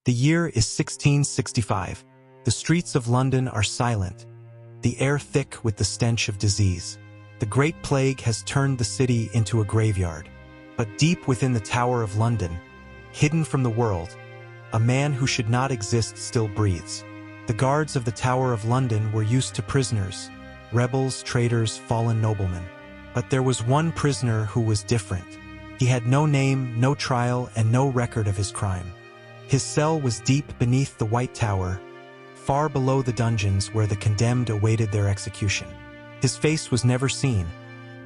The year is 1665. The streets of London are silent, the air thick with the stench of disease. The Great Plague has turned the city into a graveyard. But deep within the Tower of London, hidden from the world, a man who should not exist still breathes. The guards of the Tower of London were used to prisoners, rebels, traitors, fallen noblemen. But there was one prisoner who was different. He had no name, no trial, and no record of his crime. His cell was deep beneath the White Tower, far below the dungeons where the condemned awaited their execution. His face was never seen,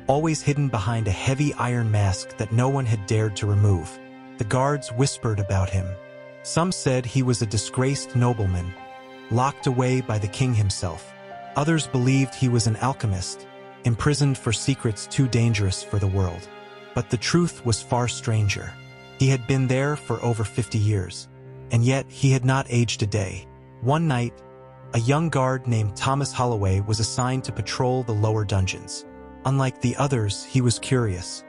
always hidden behind a heavy iron mask that no one had dared to remove. The guards whispered about him. Some said he was a disgraced nobleman, locked away by the king himself. Others believed he was an alchemist, imprisoned for secrets too dangerous for the world. But the truth was far stranger. He had been there for over 50 years, and yet he had not aged a day. One night, a young guard named Thomas Holloway was assigned to patrol the lower dungeons. Unlike the others, he was curious.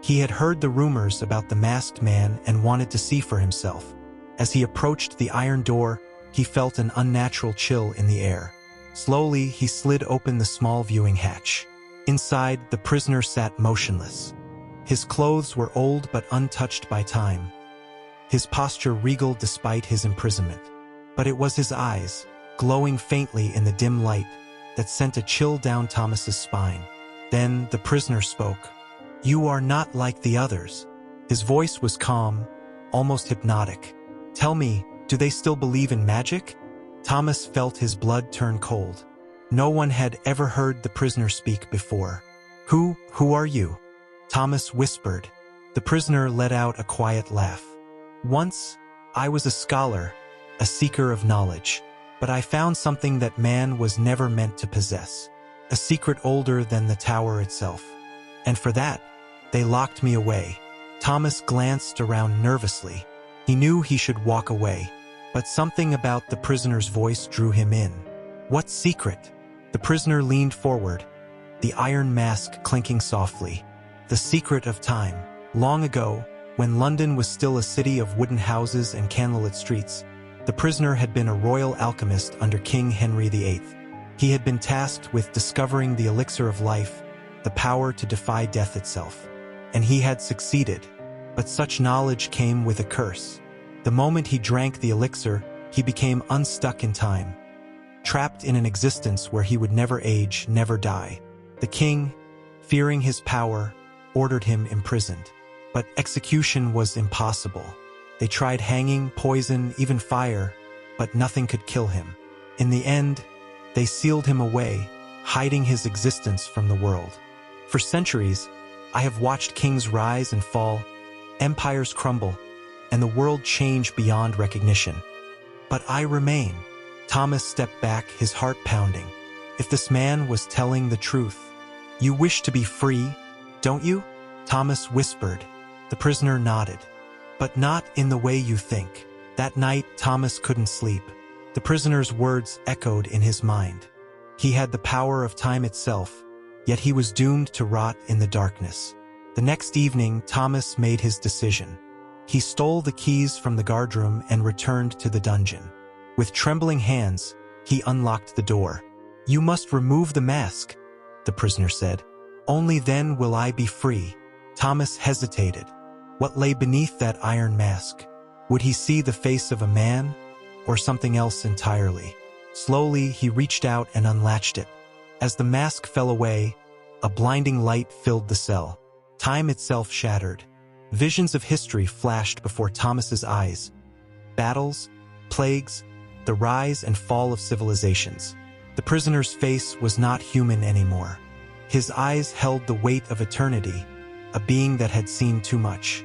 He had heard the rumors about the masked man and wanted to see for himself. As he approached the iron door, he felt an unnatural chill in the air. Slowly, he slid open the small viewing hatch. Inside, the prisoner sat motionless. His clothes were old but untouched by time. His posture regal despite his imprisonment. But it was his eyes, glowing faintly in the dim light, that sent a chill down Thomas's spine. Then the prisoner spoke. "You are not like the others." His voice was calm, almost hypnotic. "Tell me, do they still believe in magic?" Thomas felt his blood turn cold. No one had ever heard the prisoner speak before. Who are you?" Thomas whispered. The prisoner let out a quiet laugh. "Once, I was a scholar, a seeker of knowledge, but I found something that man was never meant to possess, a secret older than the tower itself. And for that, they locked me away." Thomas glanced around nervously. He knew he should walk away, but something about the prisoner's voice drew him in. "What secret?" The prisoner leaned forward, the iron mask clinking softly. "The secret of time. Long ago, when London was still a city of wooden houses and candlelit streets, the prisoner had been a royal alchemist under King Henry VIII. He had been tasked with discovering the elixir of life, the power to defy death itself. And he had succeeded, but such knowledge came with a curse. The moment he drank the elixir, he became unstuck in time, trapped in an existence where he would never age, never die. The king, fearing his power, ordered him imprisoned. But execution was impossible. They tried hanging, poison, even fire, but nothing could kill him. In the end, they sealed him away, hiding his existence from the world. For centuries, I have watched kings rise and fall, empires crumble, and the world change beyond recognition. But I remain. Thomas stepped back, his heart pounding. If this man was telling the truth, "You wish to be free, don't you?" Thomas whispered. The prisoner nodded. "But not in the way you think." That night, Thomas couldn't sleep. The prisoner's words echoed in his mind. He had the power of time itself, yet he was doomed to rot in the darkness. The next evening, Thomas made his decision. He stole the keys from the guardroom and returned to the dungeon. With trembling hands, he unlocked the door. "You must remove the mask," the prisoner said. "Only then will I be free." Thomas hesitated. What lay beneath that iron mask? Would he see the face of a man, or something else entirely? Slowly, he reached out and unlatched it. As the mask fell away, a blinding light filled the cell. Time itself shattered. Visions of history flashed before Thomas's eyes. Battles, plagues, the rise and fall of civilizations. The prisoner's face was not human anymore. His eyes held the weight of eternity, a being that had seen too much.